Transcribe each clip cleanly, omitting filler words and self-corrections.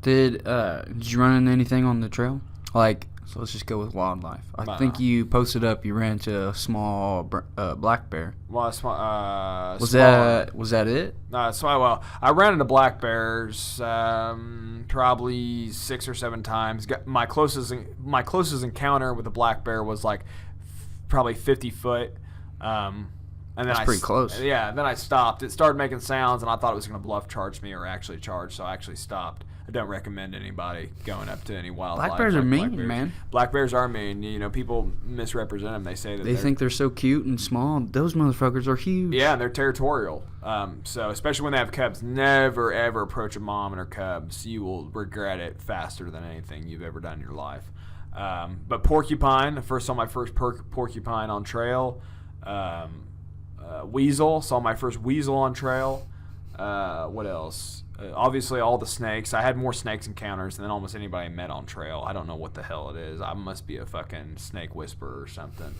Did you run into anything on the trail? So let's just go with wildlife. I think you posted up you ran into a small black bear. Well, was that it? No, well, I ran into black bears probably 6 or 7 times. My closest encounter with a black bear was probably 50 foot. And then That's pretty close. Yeah, then I stopped. It started making sounds, and I thought it was going to bluff charge me or actually charge, so I actually stopped. I don't recommend anybody going up to any wildlife. Black bears are mean, man. Black bears are mean. People misrepresent them. They say that they think they're so cute and small. Those motherfuckers are huge. Yeah, and they're territorial. So especially when they have cubs, never ever approach a mom and her cubs. You will regret it faster than anything you've ever done in your life. But porcupine, saw my first porcupine on trail. Weasel, saw my first weasel on trail. What else? Obviously, all the snakes. I had more snakes encounters than almost anybody I met on trail. I don't know what the hell it is. I must be a fucking snake whisperer or something.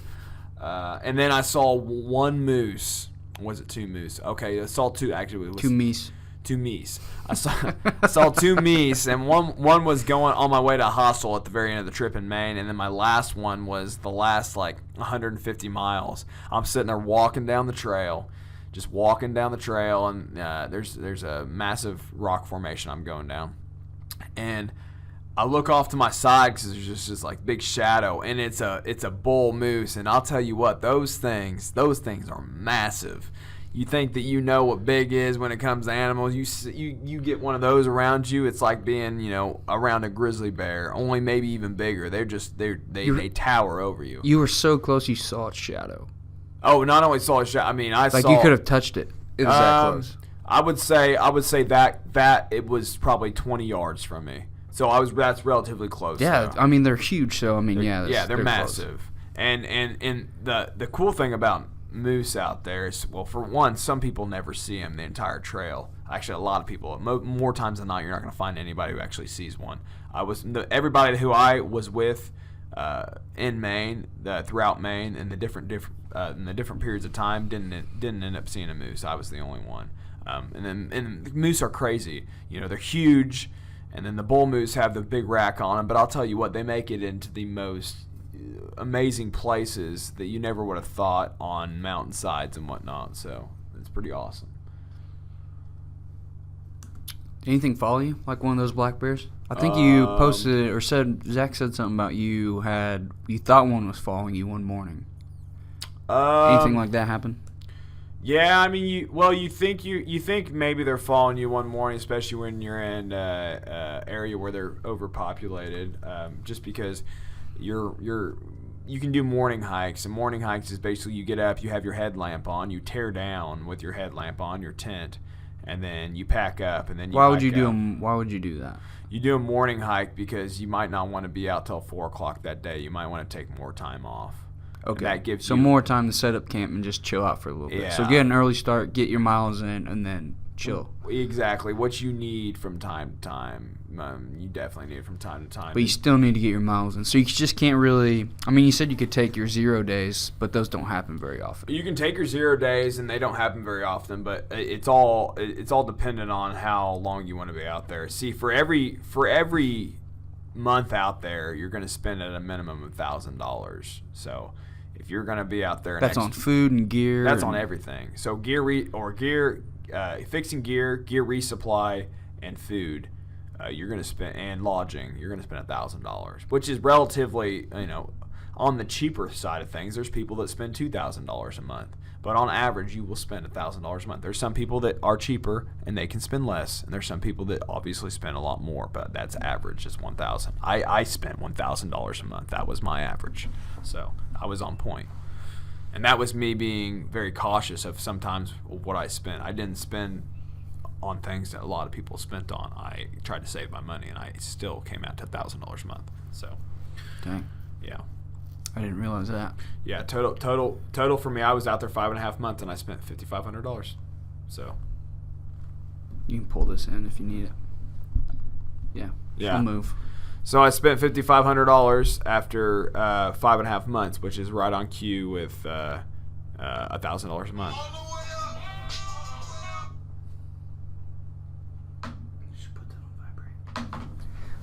And then I saw one moose. Was it 2 moose? Okay, I saw 2. Actually, it was 2 meese. 2 meese. I saw 2 meese, and one was going on my way to a hostel at the very end of the trip in Maine, and then my last one was the last 150 miles. I'm sitting there walking down the trail. Just walking down the trail, and there's a massive rock formation I'm going down, and I look off to my side because there's just this big shadow, and it's a bull moose, and I'll tell you what, those things are massive. You think that you know what big is when it comes to animals. You get one of those around you, it's like being around a grizzly bear, only maybe even bigger. They tower over you. You were so close, you saw its shadow. Oh, not only saw a shot. I mean, I saw. You could have touched it. It was that close. I would say that it was probably 20 yards from me. So that's relatively close. Yeah, though. I mean they're huge. So I mean, they're massive. Close. And the cool thing about moose out there is, well, for one, some people never see them the entire trail. Actually, a lot of people. More times than not, you're not going to find anybody who actually sees one. Everybody who I was with in Maine, throughout Maine, in the different periods of time, didn't end up seeing a moose. I was the only one. And the moose are crazy. They're huge, and then the bull moose have the big rack on them. But I'll tell you what, they make it into the most amazing places that you never would have thought on mountainsides and whatnot. So it's pretty awesome. Did anything follow you like one of those black bears? I think you posted or Zach said something about you thought one was following you one morning. Anything like that happen? Yeah, I mean, you think maybe they're following you one morning, especially when you're in an area where they're overpopulated, just because you can do morning hikes, and morning hikes is basically you get up, you have your headlamp on, you tear down with your headlamp on your tent, and then you pack up, and then Why would you do that? You do a morning hike because you might not want to be out till 4 o'clock that day. You might want to take more time off. Okay. That gives you more time to set up camp and just chill out for a little bit. So get an early start, get your miles in, and then chill. Exactly. What you need from time to time, you definitely need from time to time. But you still need to get your miles in. So you just can't really – I mean, you said you could take your 0 days, but those don't happen very often. You can take your 0 days, and they don't happen very often, but it's all dependent on how long you want to be out there. See, for every month out there, you're going to spend at a minimum of $1,000. So – if you're going to be out there, that's on food and gear. That's on everything. So fixing gear resupply, and food, you're going to spend, and lodging, you're going to spend $1,000, which is relatively, on the cheaper side of things. There's people that spend $2,000 a month, but on average, you will spend $1,000 a month. There's some people that are cheaper and they can spend less, and there's some people that obviously spend a lot more, but that's average. It's $1,000. I spent $1,000 a month. That was my average, so I was on point. And that was me being very cautious of sometimes what I spent. I didn't spend on things that a lot of people spent on. I tried to save my money, and I still came out to $1,000 a month. So, dang. Yeah. I didn't realize that. Yeah, total for me, I was out there 5.5 months, and I spent $5,500. So you can pull this in if you need it. Yeah. We'll move. So I spent $5,500 after 5.5 months, which is right on cue with $1,000 a month. You should put that on vibrate.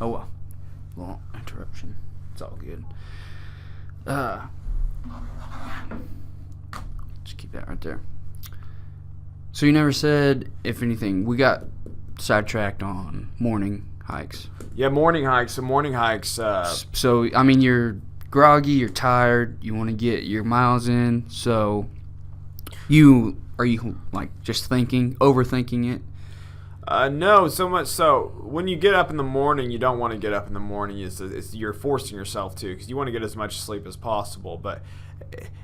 Oh, well. Long interruption. It's all good. Just keep that right there. So you never said, if anything, we got sidetracked on morning hikes. Yeah, morning hikes. So morning hikes. So, I mean, you're groggy, you're tired, you want to get your miles in. So, are you like just overthinking it? No, so much so when you get up in the morning, you don't want to get up in the morning. You're forcing yourself to, because you want to get as much sleep as possible. But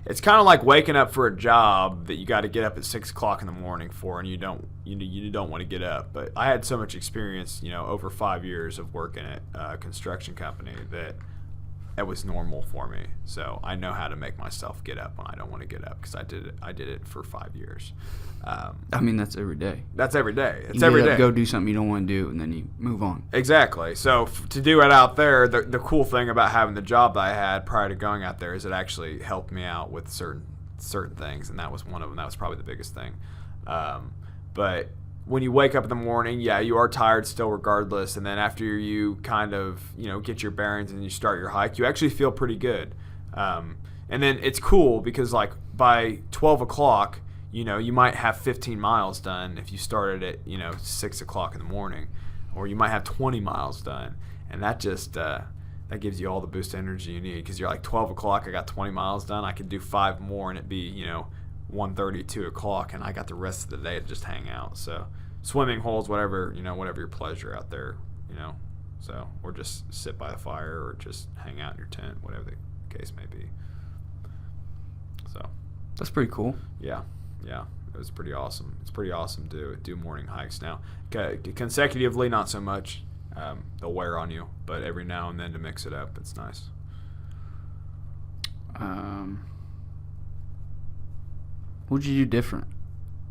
it's kind of like waking up for a job that you got to get up at 6 o'clock in the morning for, and you don't want to get up. But I had so much experience, over 5 years of working at a construction company that was normal for me. So I know how to make myself get up when I don't want to get up, because I did it for 5 years. I mean, that's every day. That's every day. It's you every day. Go do something you don't want to do, and then you move on. Exactly. So to do it out there, the cool thing about having the job that I had prior to going out there is it actually helped me out with certain things, and that was one of them. That was probably the biggest thing. But when you wake up in the morning, yeah, you are tired still regardless, and then after you kind of get your bearings and you start your hike, you actually feel pretty good. And then it's cool because like by 12 o'clock, you might have 15 miles done if you started at 6 o'clock in the morning, or you might have 20 miles done, and that just that gives you all the boost of energy you need, because you're like 12 o'clock, I got 20 miles done, I could do 5 more and it'd be 1:30, 2 o'clock, and I got the rest of the day to just hang out. So swimming holes, whatever your pleasure out there, so, or just sit by the fire or just hang out in your tent, whatever the case may be. So that's pretty cool. Yeah, it was pretty awesome. It's pretty awesome to do morning hikes now. Consecutively, not so much. They'll wear on you, but every now and then to mix it up, it's nice. What'd you do different,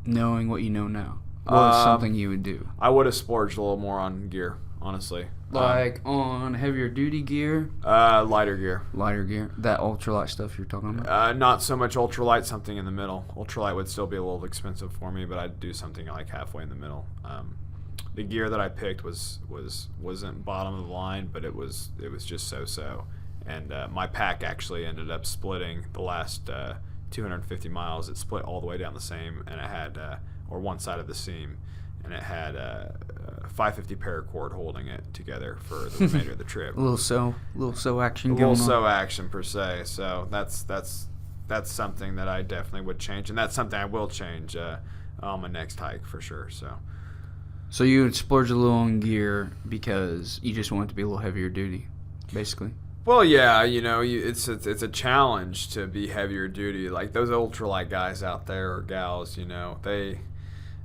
knowing what you know now? What was something you would do? I would have splurged a little more on gear, honestly. Like on heavier duty gear? Lighter gear. Lighter gear? That ultralight stuff you're talking about? Not so much ultralight, something in the middle. Ultralight would still be a little expensive for me, but I'd do something like halfway in the middle. The gear that I picked wasn't bottom of the line, but it was just so. And my pack actually ended up splitting the last 250 miles. It split all the way down the seam, and it had or one side of the seam, and it had a 550 paracord holding it together for the remainder of the trip. A little so action going on. A little so action per se. So that's something that I definitely would change, and that's something I will change on my next hike for sure. So you would splurge a little on gear because you just want it to be a little heavier duty, basically. Well, yeah, it's a challenge to be heavier duty. Like those ultralight guys out there or gals,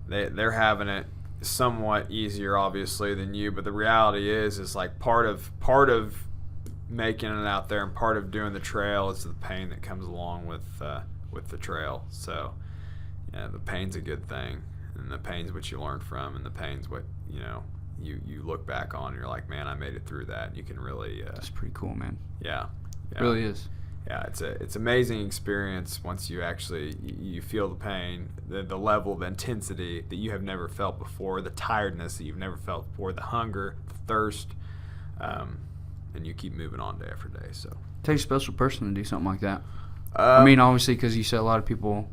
they're having it somewhat easier, obviously, than you. But the reality is like part of making it out there and part of doing the trail is the pain that comes along with the trail. So, yeah, the pain's a good thing, and the pain's what you learn from, and the pain's what you look back on and you're like, man, I made it through that. And you can really that's pretty cool, man. Yeah, it really is. Yeah, it's amazing experience once you actually you feel the pain, the level of intensity that you have never felt before, the tiredness that you've never felt before, the hunger, the thirst, and you keep moving on day after day. So it takes a special person to do something like that. I mean, obviously, because you said a lot of people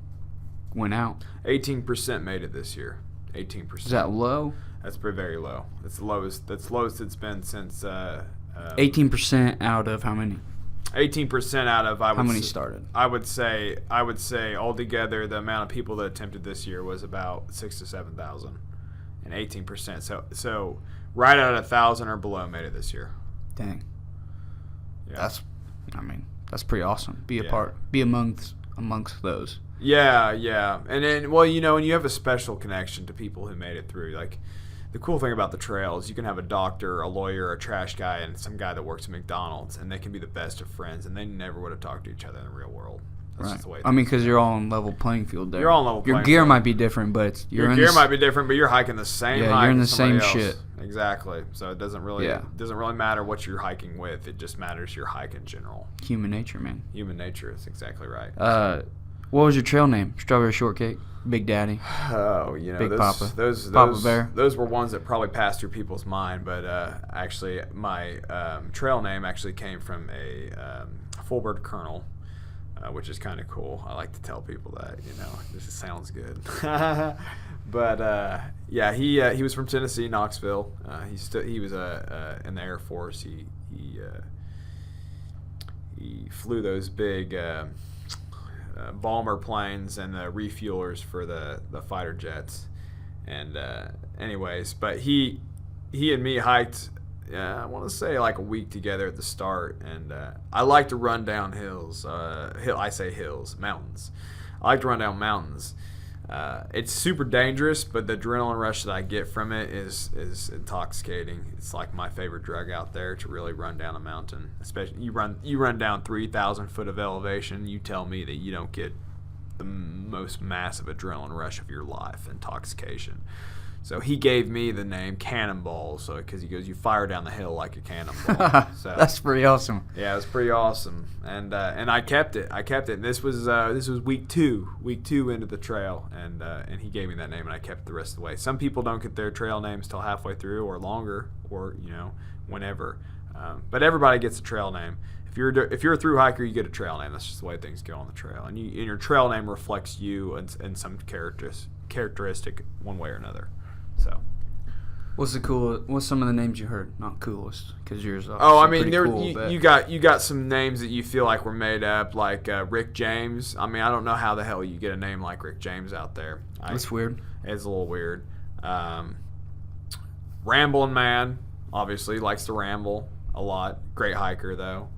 went out. 18% made it this year. 18%. Is that low? That's very low. That's the lowest. That's the lowest it's been since. 18% out of how many? 18% out of how many started? I would say altogether the amount of people that attempted this year was about 6,000 to 7,000, and 18%. So right out of 1,000 or below made it this year. Dang. Yeah. That's pretty awesome. Be amongst those. Yeah, and then and you have a special connection to people who made it through. Like the cool thing about the trail is you can have a doctor, a lawyer, a trash guy, and some guy that works at McDonald's, and they can be the best of friends, and they never would have talked to each other in the real world. That's right. just the way. I mean, because you're all on level playing field there. You're all on level playing field. Your gear might be different, but your gear might be different, but you're hiking the same. Yeah, you're in the same shit. Exactly. So it doesn't really matter what you're hiking with. It just matters your hike in general. Human nature, man. Human nature is exactly right. What was your trail name? Strawberry Shortcake? Big Daddy. Oh, Big Papa. Those Papa Bear. Those were ones that probably passed through people's mind, but actually, my trail name actually came from a full-bird colonel, which is kind of cool. I like to tell people that, this just sounds good. But yeah, he was from Tennessee, Knoxville. He was in the Air Force. He flew those big bomber planes and the refuelers for the fighter jets. And anyways, but he and me hiked, I want to say like a week together at the start. And I like to run down hills. Mountains. I like to run down mountains. It's super dangerous, but the adrenaline rush that I get from it is intoxicating. It's like my favorite drug out there, to really run down a mountain. Especially you run down 3,000 foot of elevation. You tell me that you don't get the most massive adrenaline rush of your life, intoxication. So he gave me the name Cannonball, because he goes, you fire down the hill like a cannonball. So that's pretty awesome. Yeah, it was pretty awesome, and I kept it. And this was week two into the trail, and he gave me that name, and I kept it the rest of the way. Some people don't get their trail names till halfway through, or longer, or whenever. But everybody gets a trail name. If you're a through hiker, you get a trail name. That's just the way things go on the trail, and your trail name reflects you and some characteristic one way or another. So, what's some of the names you heard? Not coolest, because yours are. Oh, I mean, cool, you got some names that you feel like were made up, like Rick James. I mean, I don't know how the hell you get a name like Rick James out there. That's weird. It's a little weird. Ramblin' Man, obviously, likes to ramble a lot. Great hiker, though.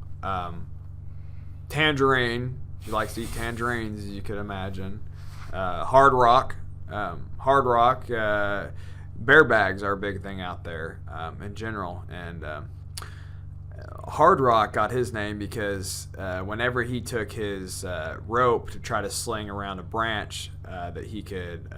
Tangerine. He likes to eat tangerines, as you could imagine. Hard Rock. Bear bags are a big thing out there in general, and Hard Rock got his name because whenever he took his rope to try to sling around a branch that he could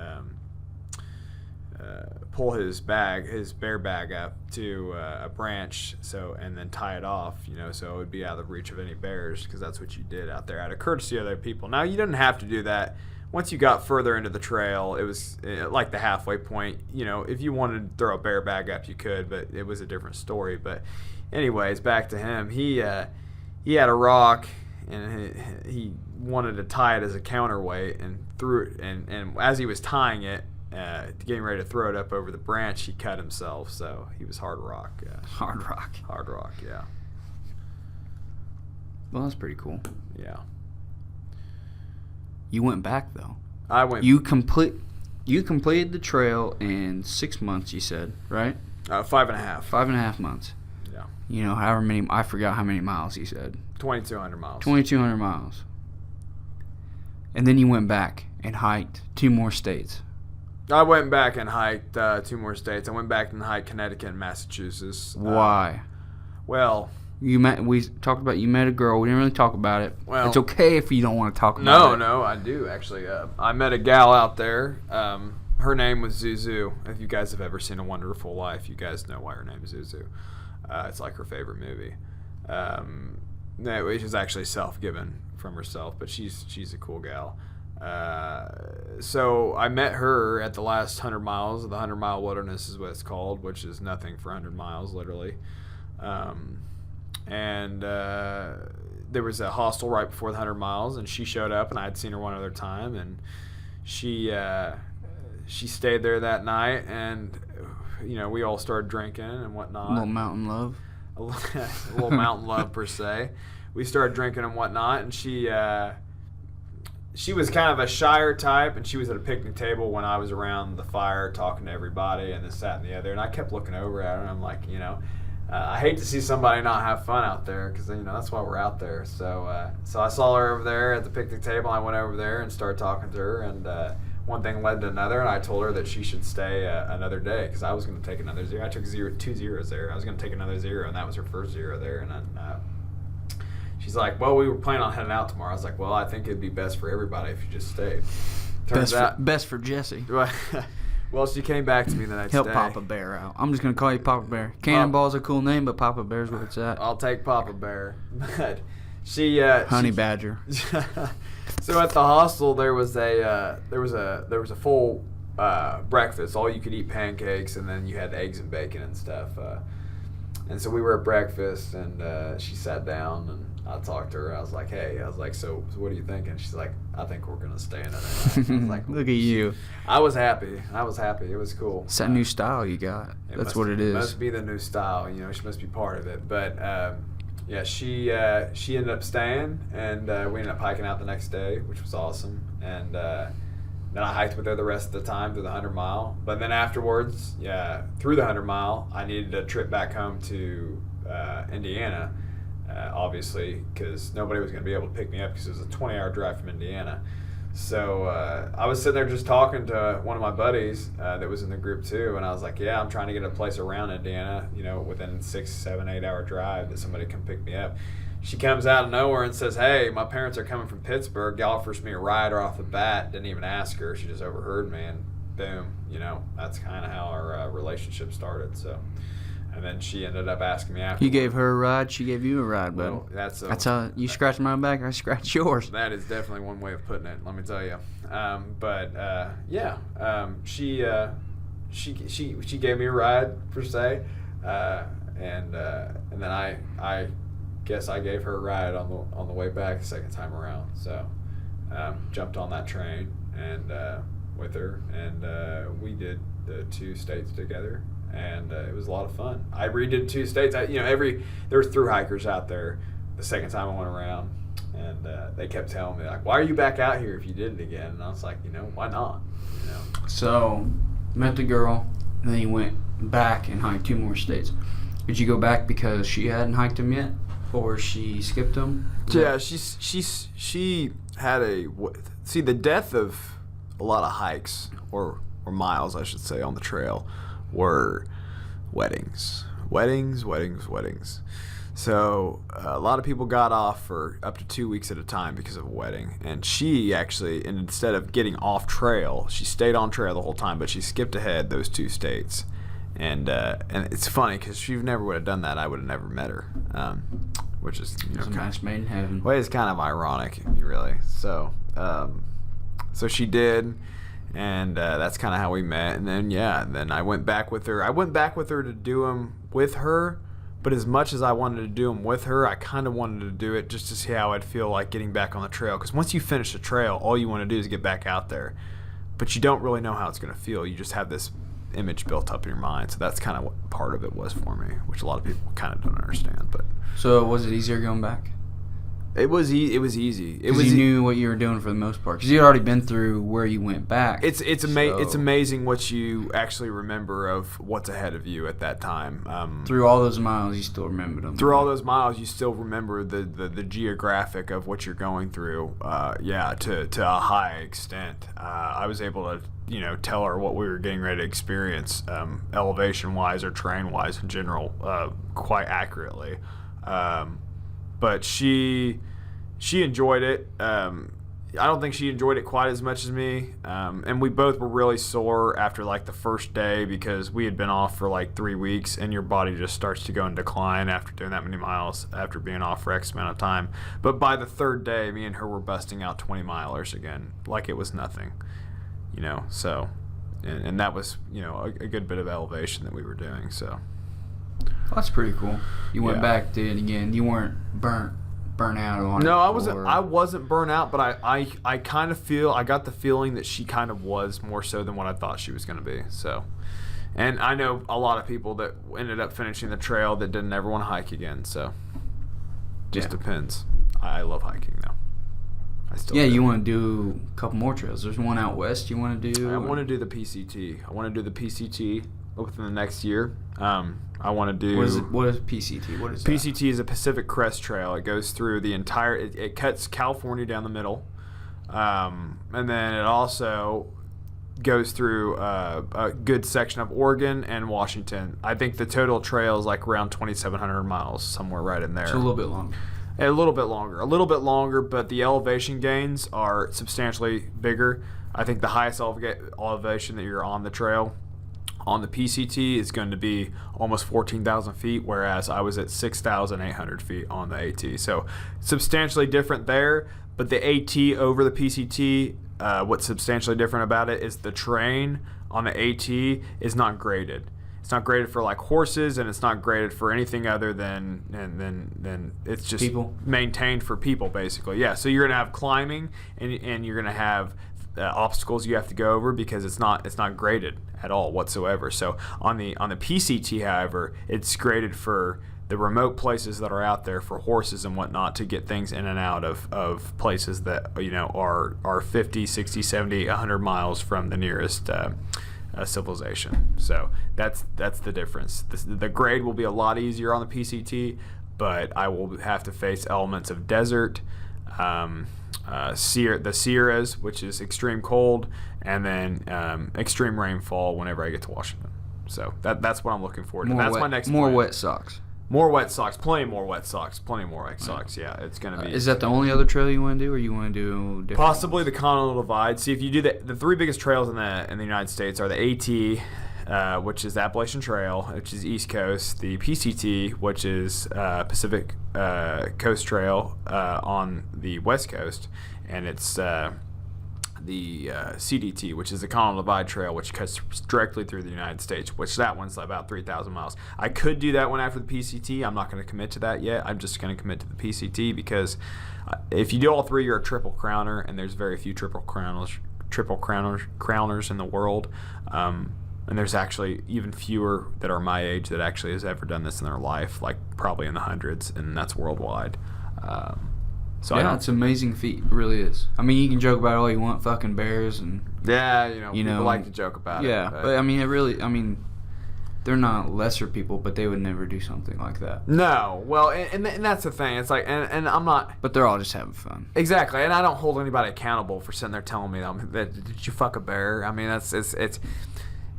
pull his bear bag up to a branch, and then tie it off, so it would be out of reach of any bears, because that's what you did out there out of courtesy to other people. Now, you didn't have to do that. Once you got further into the trail, it was like the halfway point. If you wanted to throw a bear bag up, you could, but it was a different story. But anyways, back to him. He had a rock, and he wanted to tie it as a counterweight, and threw it. And as he was tying it, getting ready to throw it up over the branch, he cut himself. So he was Hard Rock. Hard Rock. Hard Rock, yeah. Well, that's pretty cool. Yeah. You went back, though. I went. You completed the trail in 6 months, you said, right? 5.5. 5.5 months. Yeah. However many, I forgot how many miles you said. 2,200 miles. 2,200 miles. And then you went back and hiked 2 more states. I went back and hiked 2 more states. I went back and hiked Connecticut and Massachusetts. Why? Well, we talked about you met a girl. We didn't really talk about it. Well, it's okay if you don't want to talk about it. No, I do actually. I met a gal out there. Her name was Zuzu. If you guys have ever seen A Wonderful Life, you guys know why her name is Zuzu. It's like her favorite movie. Which is actually self-given from herself, but she's a cool gal. So I met her at the last 100 miles of the 100-mile wilderness is what it's called, which is nothing for 100 miles, literally. And there was a hostel right before the 100 miles, and she showed up, and I had seen her one other time, and she stayed there that night, and we all started drinking and whatnot. A little mountain love. A little mountain love per se. We started drinking and whatnot, and she was kind of a shyer type, and she was at a picnic table when I was around the fire talking to everybody, and this, that, and the other, and I kept looking over at her, and I'm like, I hate to see somebody not have fun out there, because that's why we're out there. So I saw her over there at the picnic table. I went over there and started talking to her, and one thing led to another, and I told her that she should stay another day, because I was going to take another zero. I took 2 zeros there. I was going to take another zero, and that was her first zero there. And then she's like, well, we were planning on heading out tomorrow. I was like, well, I think it'd be best for everybody if you just stayed. Best for Jesse. Well, she came back to me the next day. Help Papa Bear out. I'm just going to call you Papa Bear. Cannonball's a cool name, but Papa Bear's where it's at. I'll take Papa Bear. But Honey Badger. So at the hostel there was a full breakfast, all you could eat pancakes, and then you had eggs and bacon and stuff. And so we were at breakfast, and she sat down, and I talked to her. I was like, "Hey," so what are you thinking? She's like, "I think we're gonna stay another night." I was like, look at you. I was happy. It was cool. It's that new style you got. That's what it is. It must be the new style. She must be part of it. But yeah, she ended up staying, and we ended up hiking out the next day, which was awesome. And then I hiked with her the rest of the time through the 100-mile. But then afterwards, through the 100-mile, I needed a trip back home to Indiana, obviously, because nobody was going to be able to pick me up because it was a 20-hour drive from Indiana. So I was sitting there just talking to one of my buddies that was in the group too, and I was like, yeah, I'm trying to get a place around Indiana, within 6, 7, 8 hour drive that somebody can pick me up. She comes out of nowhere and says, "Hey, my parents are coming from Pittsburgh." Offers me a ride right off the bat. Didn't even ask her. She just overheard me, and boom, that's kind of how our relationship started. So, and then she ended up asking me after. You gave her a ride. She gave you a ride, bud. Well, that's how you scratch my back. I scratch yours. That is definitely one way of putting it. Let me tell you. She gave me a ride per se, and then I guess I gave her a ride on the way back the second time around. So jumped on that train and with her, and we did the 2 states together, and it was a lot of fun. I redid 2 states. There were thru hikers out there the second time I went around, and they kept telling me, like, "Why are you back out here if you did it again?" And I was like, why not? So met the girl, and then you went back and hiked 2 more states. Did you go back because she hadn't hiked them yet? Or she skipped them? Yeah, she had the death of a lot of hikes or miles, I should say, on the trail were weddings. So a lot of people got off for up to 2 weeks at a time because of a wedding, and she actually, instead of getting off trail, she stayed on trail the whole time, but she skipped ahead those 2 states. And it's funny because if she never would have done that, I would have never met her, which is it's a match made in heaven. Well, it's kind of ironic, really. So she did, and that's kind of how we met. And then I went back with her. I went back with her to do them with her, but as much as I wanted to do them with her, I kind of wanted to do it just to see how I'd feel like getting back on the trail. Because once you finish the trail, all you want to do is get back out there, but you don't really know how it's going to feel. You just have this image built up in your mind. So that's kind of what part of it was for me, which a lot of people kind of don't understand. But so was it easier going back? It was easy. Because you knew what you were doing for the most part. Because you had already been through where you went back. It's amazing what you actually remember of what's ahead of you at that time. Through all those miles, you still remember them. Through all those miles, you still remember the geographic of what you're going through. To a high extent. I was able to tell her what we were getting ready to experience, elevation-wise or terrain-wise in general, quite accurately. But she enjoyed it. I don't think she enjoyed it quite as much as me. And we both were really sore after like the first day because we had been off for like 3 weeks, and your body just starts to go in decline after doing that many miles after being off for X amount of time. But by the 3rd day, me and her were busting out 20-milers again, like it was nothing. So, and that was, a good bit of elevation that we were doing, so. Well, that's pretty cool. You went back, did it again. You weren't burnt out on it. No, I wasn't burnt out, but I kind of I got the feeling that she kind of was more so than what I thought she was going to be, so. And I know a lot of people that ended up finishing the trail that didn't ever want to hike again, so. Just depends. I love hiking, though. You want to do a couple more trails. There's one out west you want to do? I want to do the PCT. I want to do the PCT within the next year. I want to do... What is PCT? What is that? PCT is a Pacific Crest Trail. It goes through the entire... It cuts California down the middle. And then it also goes through a good section of Oregon and Washington. I think the total trail is like around 2,700 miles, somewhere right in there. So a little bit longer. A little bit longer, but the elevation gains are substantially bigger. I think the highest elevation that you're on the trail On the PCT, it's going to be almost 14,000 feet, whereas I was at 6,800 feet on the AT. So substantially different there, but the AT over the PCT, what's substantially different about it is the terrain on the AT is not graded. It's not graded for like horses, and it's not graded for anything other than it's just people. Maintained for people, basically. Yeah, so you're going to have climbing, and you're going to have obstacles you have to go over because it's not graded at all whatsoever. So on the PCT, however, it's graded for the remote places that are out there for horses and whatnot to get things in and out of places that are 50, 60, 70, 100 miles from the nearest civilization. So that's the difference. The grade will be a lot easier on the PCT, but I will have to face elements of desert, the Sierras, which is extreme cold, and then extreme rainfall whenever I get to Washington. So that's what I'm looking forward to. That's my next more plan. wet socks. More wet socks, plenty more wet socks. Yeah, it's gonna be. Is that the only other trail you want to do, or you want to do different possibly ones? The Continental Divide? See, if you do the three biggest trails in the United States are the AT, which is the Appalachian Trail, which is East Coast, the PCT, which is Pacific Coast Trail on the West Coast, and it's the CDT, which is the Continental Divide Trail, which cuts directly through the United States, which that one's about 3,000 miles. I could do that one after the PCT. I'm not going to commit to that yet. I'm just going to commit to the PCT because if you do all three, you're a triple crowner, and there's very few triple crowners in the world. And there's actually even fewer that are my age that actually has ever done this in their life, like probably in the hundreds, and that's worldwide. So yeah, it's an amazing feat. It really is. I mean, you can joke about it all you want, fucking bears and people like to joke about it. Yeah, but I mean, they're not lesser people, but they would never do something like that. No, well, and that's the thing. It's like, and I'm not. But they're all just having fun. Exactly, and I don't hold anybody accountable for sitting there telling me that did you fuck a bear? I mean, it's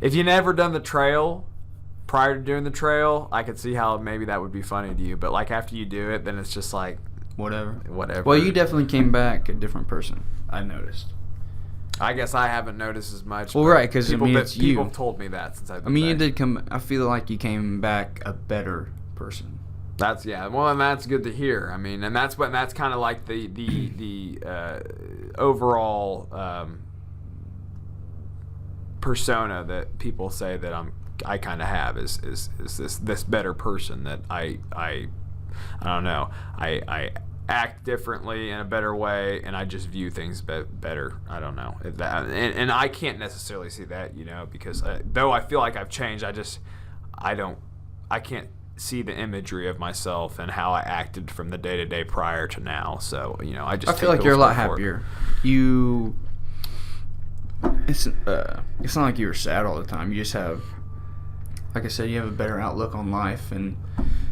if you never done the trail prior to doing the trail, I could see how maybe that would be funny to you. But like after you do it, then it's just like. Whatever. Well, you definitely came back a different person. I noticed. I guess I haven't noticed as much. Well, right, because people you. have told me that since I've been I mean, back. you did come. I feel like you came back a better person. Well, and that's good to hear. I mean, and that's kind of like the overall persona that people say that I kind of have is this better person that I don't know. I act differently in a better way, and I just view things better. I don't know. And I can't necessarily see that, because though I feel like I've changed, I can't see the imagery of myself and how I acted from the day-to-day prior to now. So, I feel like you're a lot happier. It's not like you were sad all the time. You just have, like I said, you have a better outlook on life, and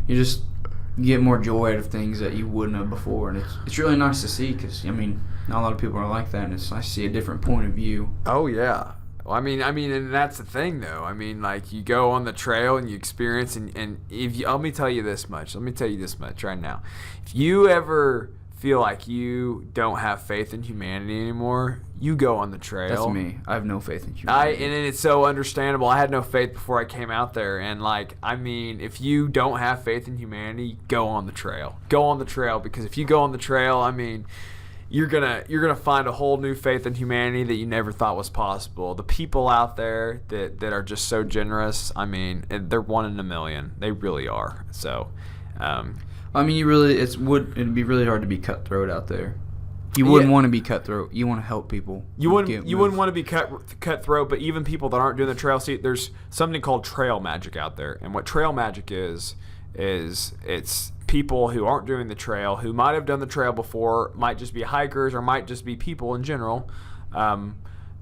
you just get more joy out of things that you wouldn't have before, and it's really nice to see because, I mean, not a lot of people are like that, and it's nice to see a different point of view. Oh, yeah. Well, I mean, and that's the thing, though. I mean, like, you go on the trail and you experience, and if you, let me tell you this much right now. If you ever feel like you don't have faith in humanity anymore, you go on the trail. That's me. I have no faith in humanity. And it's so understandable. I had no faith before I came out there, and if you don't have faith in humanity, go on the trail. Go on the trail, because if you go on the trail, I mean, you're gonna find a whole new faith in humanity that you never thought was possible. The people out there that are just so generous, I mean, they're one in a million. They really are. So. I mean, it'd be really hard to be cutthroat out there. You wouldn't want to be cutthroat. You want to help people. You wouldn't want to be cutthroat, but even people that aren't doing the trail, see, there's something called trail magic out there. And what trail magic is it's people who aren't doing the trail, who might have done the trail before, might just be hikers or might just be people in general,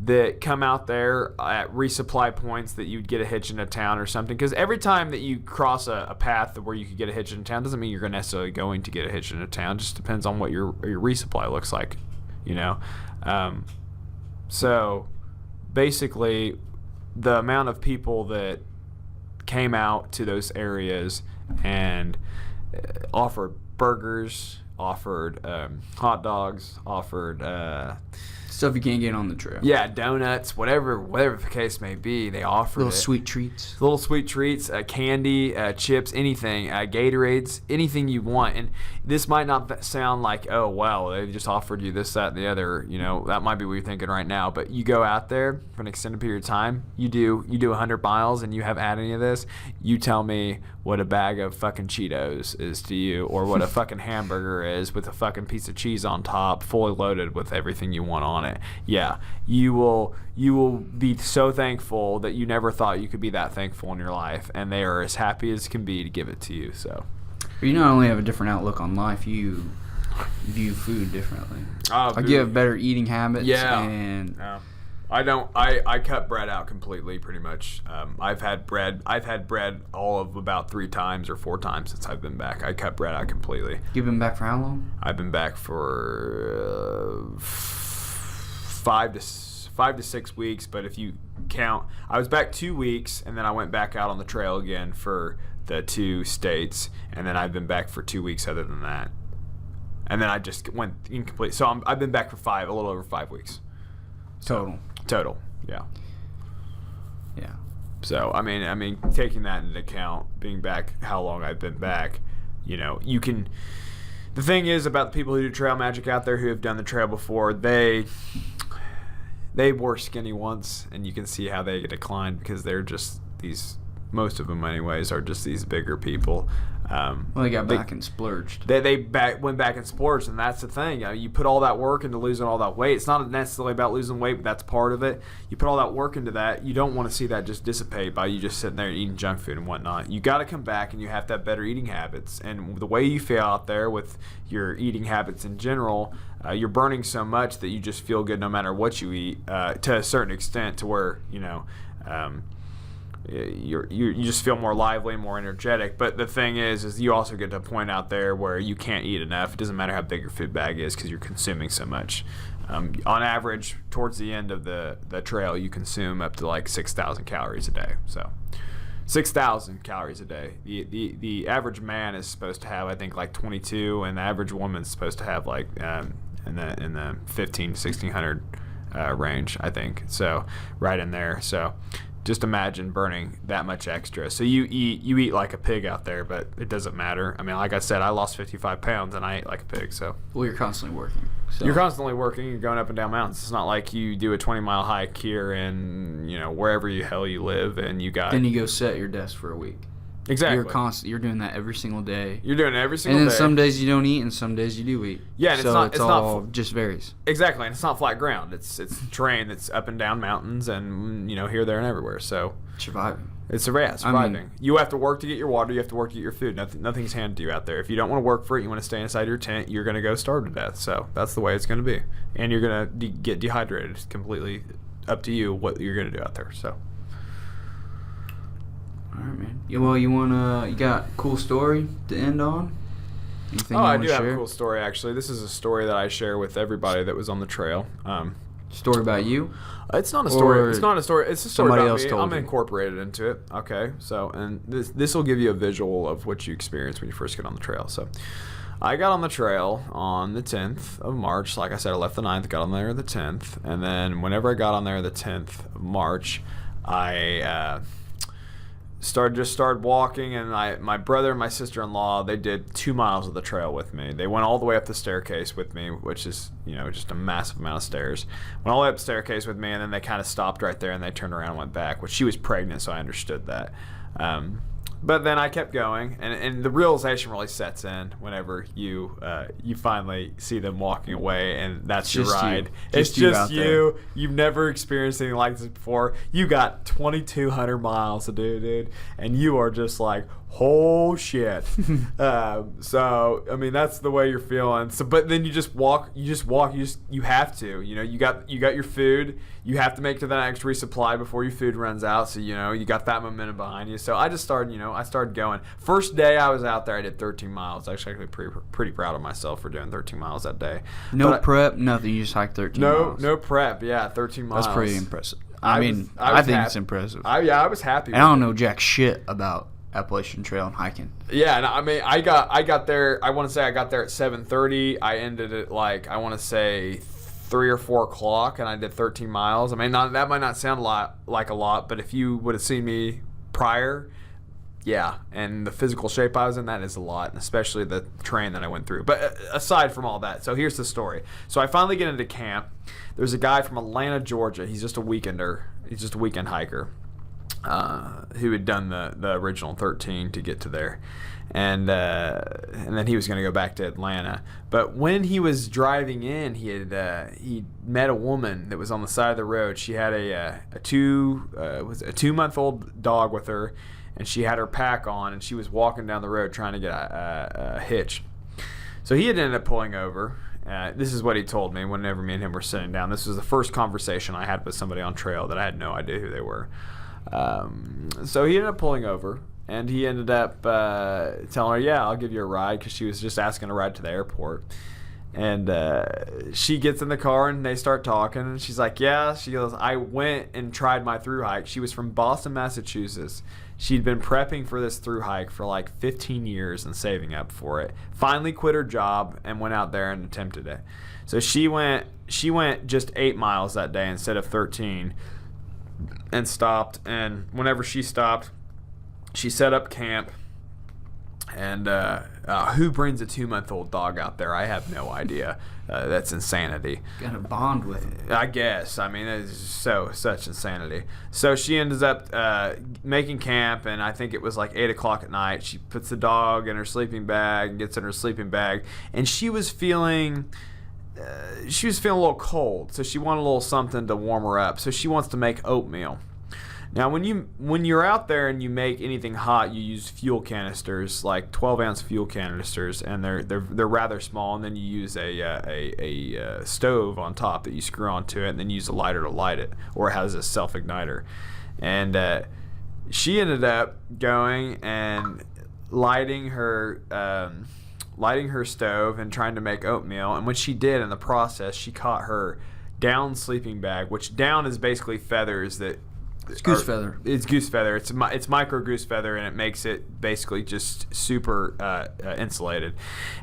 that come out there at resupply points that you'd get a hitch in a town or something. Because every time that you cross a path where you could get a hitch in a town doesn't mean you're necessarily going to get a hitch in a town. It just depends on what your resupply looks like, So basically, the amount of people that came out to those areas and offered burgers, offered hot dogs, offered Stuff you can't get on the trail. Yeah, donuts, whatever the case may be, they offer Little sweet treats. Little sweet treats, candy, chips, anything, Gatorades, anything you want. And this might not sound like, oh, wow, they just offered you this, that, and the other. You know, that might be what you're thinking right now. But you go out there for an extended period of time, you do 100 miles, and you haven't had any of this, you tell me what a bag of fucking Cheetos is to you, or what a fucking hamburger is with a fucking piece of cheese on top, fully loaded with everything you want on it. Yeah, you will be so thankful that you never thought you could be that thankful in your life, and they are as happy as can be to give it to you. So you not only have a different outlook on life, you view food differently. Like you have better eating habits. Yeah. And I don't. I cut bread out completely, pretty much. I've had bread all of about 3 times or 4 times since I've been back. I cut bread out completely. You've been back for how long? I've been back for 5 to 6 weeks. But if you count, I was back 2 weeks, and then I went back out on the trail again for the 2 states, and then I've been back for 2 weeks other than that. And then I just went incomplete. So I've been back for a little over 5 weeks. Total, yeah. Yeah. So I mean, taking that into account, being back, how long I've been back, you know, you can. The thing is about the people who do trail magic out there who have done the trail before, they were skinny once, and you can see how they decline because they're just these. Most of them, anyways, are just these bigger people. Well, they got back and splurged. They went back and splurged, and that's the thing. You put all that work into losing all that weight. It's not necessarily about losing weight, but that's part of it. You put all that work into that. You don't want to see that just dissipate by you just sitting there eating junk food and whatnot. You got to come back, and you have to have better eating habits. And the way you feel out there with your eating habits in general, you're burning so much that you just feel good no matter what you eat, to a certain extent, to where you just feel more lively and more energetic. But the thing is you also get to a point out there where you can't eat enough. It doesn't matter how big your food bag is because you're consuming so much. On average, towards the end of the trail, you consume up to like 6,000 calories a day. So 6,000 calories a day. The average man is supposed to have, I think, like 22, and the average woman's supposed to have like in the 1,500 to 1,600 range, I think. So right in there. So just imagine burning that much extra. So you eat like a pig out there, but it doesn't matter. I mean, like I said, I lost 55 pounds and I ate like a pig. So well, you're constantly working. So. You're constantly working. You're going up and down mountains. It's not like you do a 20-mile hike here and wherever the hell you live, and you got. Then you go sit at your desk for a week. Exactly. You're doing that every single day. You're doing it every single day. And then some days you don't eat, and some days you do eat. Yeah, and so it's not just varies. Exactly, and it's not flat ground. It's terrain that's up and down mountains, and here, there, and everywhere. So surviving. It's surviving. I mean, you have to work to get your water. You have to work to get your food. Nothing's handed to you out there. If you don't want to work for it, you want to stay inside your tent, you're going to go starve to death. So that's the way it's going to be, and you're going to get dehydrated. It's completely up to you what you're going to do out there. So. All right, man. Well, you got a cool story to end on? Anything I do have a cool story, actually. This is a story that I share with everybody that was on the trail. Story about you? It's not a story. It's not a story. It's a story somebody about else me. told I'm you. incorporated into it. Okay, so and this will give you a visual of what you experience when you first get on the trail. So, I got on the trail on the 10th of March. Like I said, I left the 9th, got on there the 10th, and then whenever I got on there the 10th of March, I started walking, and my brother and my sister-in-law, they did 2 miles of the trail with me. They went all the way up the staircase with me, which is just a massive amount of stairs. Went all the way up the staircase with me, and then they kind of stopped right there, and they turned around and went back, which she was pregnant, so I understood that. But then I kept going, and the realization really sets in whenever you finally see them walking away, and that's your ride. It's just you. You've never experienced anything like this before. You got 2,200 miles to do, dude, and you are just like, oh shit. So I mean, that's the way you're feeling. So, but then you just walk. You have to. You got your food. You have to make to that extra resupply before your food runs out. So you got that momentum behind you. So I just started. I started going. First day I was out there, I did 13 miles. Actually, pretty proud of myself for doing 13 miles that day. No prep, nothing. You just hiked 13 miles. No prep. Yeah, 13 miles. That's pretty impressive. I think it's impressive. I was happy. I don't know jack shit about Appalachian Trail and hiking. Yeah, and I mean, I got there. I want to say I got there at 7:30. I ended at I want to say 3 or 4 o'clock, and I did 13 miles. I mean, that might not sound like a lot, but if you would have seen me prior, yeah, and the physical shape I was in, that is a lot, and especially the terrain that I went through. But aside from all that, so here's the story. So I finally get into camp. There's a guy from Atlanta, Georgia. He's just a weekender. He's just a weekend hiker who had done the original 13 to get to there. And then he was going to go back to Atlanta. But when he was driving in, he met a woman that was on the side of the road. She had a 2-month-old dog with her, and she had her pack on, and she was walking down the road trying to get a hitch. So he had ended up pulling over. This is what he told me whenever me and him were sitting down. This was the first conversation I had with somebody on trail that I had no idea who they were. So he ended up pulling over, and he ended up telling her, yeah, I'll give you a ride, because she was just asking a ride to the airport. And she gets in the car, and they start talking, and she's like, yeah. She goes, I went and tried my thru hike. She was from Boston, Massachusetts. She'd been prepping for this thru hike for like 15 years and saving up for it. Finally quit her job and went out there and attempted it. So she went just 8 miles that day instead of 13 and stopped. And whenever she stopped, she set up camp. And who brings a 2-month-old dog out there? I have no idea. That's insanity. Got to bond with him. I guess. I mean, it's such insanity. So she ends up making camp, and I think it was like 8 o'clock at night. She puts the dog in her sleeping bag, gets in her sleeping bag, and she was feeling a little cold. So she wanted a little something to warm her up. So she wants to make oatmeal. Now, when you're out there and you make anything hot, you use fuel canisters, like 12-ounce fuel canisters, and they're rather small. And then you use a stove on top that you screw onto it, and then use a lighter to light it, or it has a self-igniter. And she ended up going and lighting her stove and trying to make oatmeal. And when she did, in the process, she caught her down sleeping bag, which down is basically feathers that. It's goose feather. It's goose feather. It's micro goose feather, and it makes it basically just super insulated.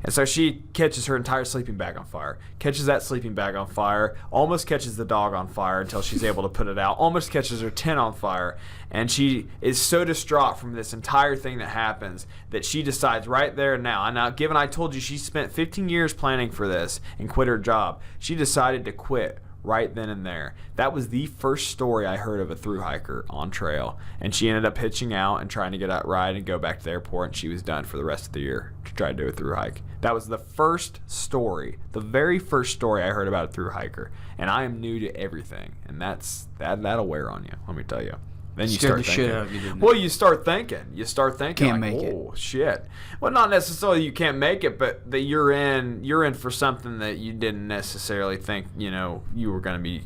And so she catches her entire sleeping bag on fire. Catches that sleeping bag on fire. Almost catches the dog on fire until she's able to put it out. Almost catches her tent on fire. And she is so distraught from this entire thing that happens that she decides right there and now. And now, given I told you she spent 15 years planning for this and quit her job, she decided to quit right then and there. That was the first story I heard of a thru hiker on trail, and she ended up hitching out and trying to get out ride and go back to the airport, and she was done for the rest of the year to try to do a thru hike. That was the first story, the very first story I heard about a thru hiker, and I am new to everything, and that'll wear on you, let me tell you. Then you start thinking. Shit out of you, didn't it? You start thinking. Can't like, make it. Oh shit. Well, not necessarily you can't make it, but that you're in for something that you didn't necessarily think you were going to be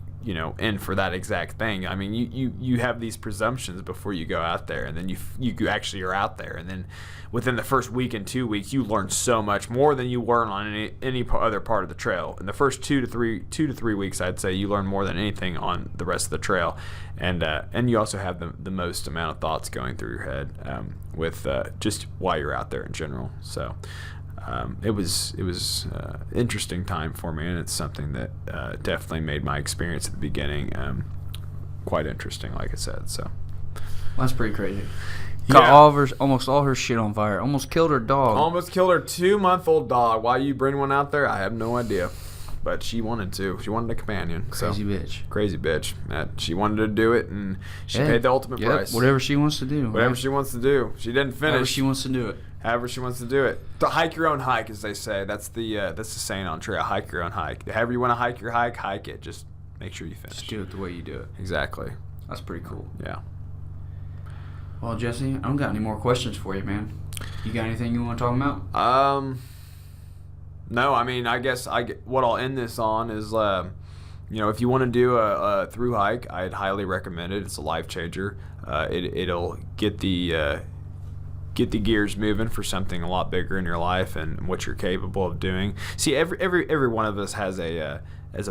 in for that exact thing. I mean, you have these presumptions before you go out there, and then you actually are out there, and then within the first week and 2 weeks, you learn so much more than you learn on any other part of the trail. In the first 2 to 3 weeks, I'd say you learn more than anything on the rest of the trail, and you also have the most amount of thoughts going through your head with just why you're out there in general. So. It was interesting time for me, and it's something that definitely made my experience at the beginning quite interesting, like I said. So that's pretty crazy. Caught almost all her shit on fire. Almost killed her dog. Almost killed her 2-month-old dog. Why you bring one out there, I have no idea. But she wanted to. She wanted a companion. Crazy bitch. Crazy bitch. She wanted to do it, and she paid the ultimate price. Whatever she wants to do. Whatever she wants to do. She didn't finish. However she wants to do it. However she wants to do it. To hike your own hike, as they say. That's the saying on trail. Hike your own hike. However you want to hike your hike, hike it. Just make sure you finish. Just do it the way you do it. Exactly. That's pretty cool. Yeah. Well, Jesse, I don't got any more questions for you, man. You got anything you want to talk about? No, I mean, I guess what I'll end this on is, if you want to do a thru hike, I'd highly recommend it. It's a life changer. It'll get the gears moving for something a lot bigger in your life and what you're capable of doing. See, every one of us has a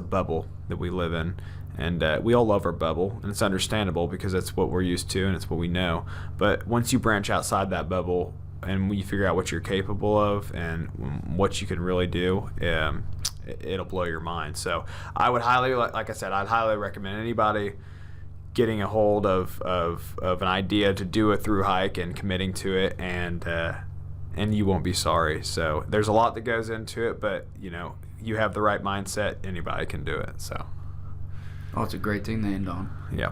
bubble that we live in. And we all love our bubble, and it's understandable because that's what we're used to and it's what we know. But once you branch outside that bubble and when you figure out what you're capable of and what you can really do, it'll blow your mind. So I would highly, like I said, I'd highly recommend anybody getting a hold of an idea to do a through hike and committing to it, and you won't be sorry. So there's a lot that goes into it, but you have the right mindset, anybody can do it. So it's a great thing to end on. Yeah.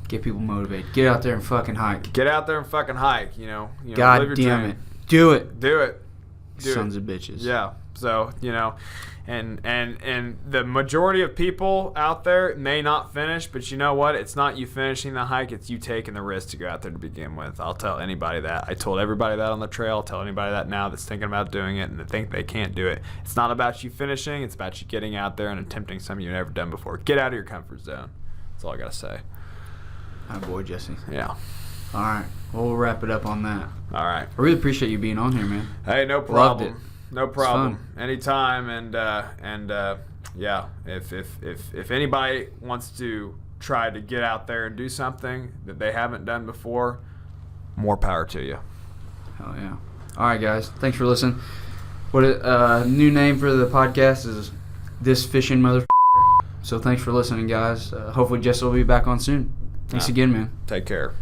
Get people motivated. Get out there and fucking hike. Get out there and fucking hike. God live your damn dream. it. Do it. Do it. Sons of bitches. Yeah. So, and the majority of people out there may not finish, but you know what? It's not you finishing the hike, it's you taking the risk to go out there to begin with. I'll tell anybody that. I told everybody that on the trail. I'll tell anybody that now that's thinking about doing it and that think they can't do it. It's not about you finishing, it's about you getting out there and attempting something you've never done before. Get out of your comfort zone. That's all I got to say. Hi, boy, Jesse. Yeah. All right. Well, we'll wrap it up on that. All right. I really appreciate you being on here, man. Hey, no problem. Loved it. No problem. Anytime. And yeah, if anybody wants to try to get out there and do something that they haven't done before, more power to you. Hell yeah. All right, guys. Thanks for listening. What new name for the podcast is This Fishing Motherfucker. So thanks for listening, guys. Hopefully Jess will be back on soon. Thanks again, man. Take care.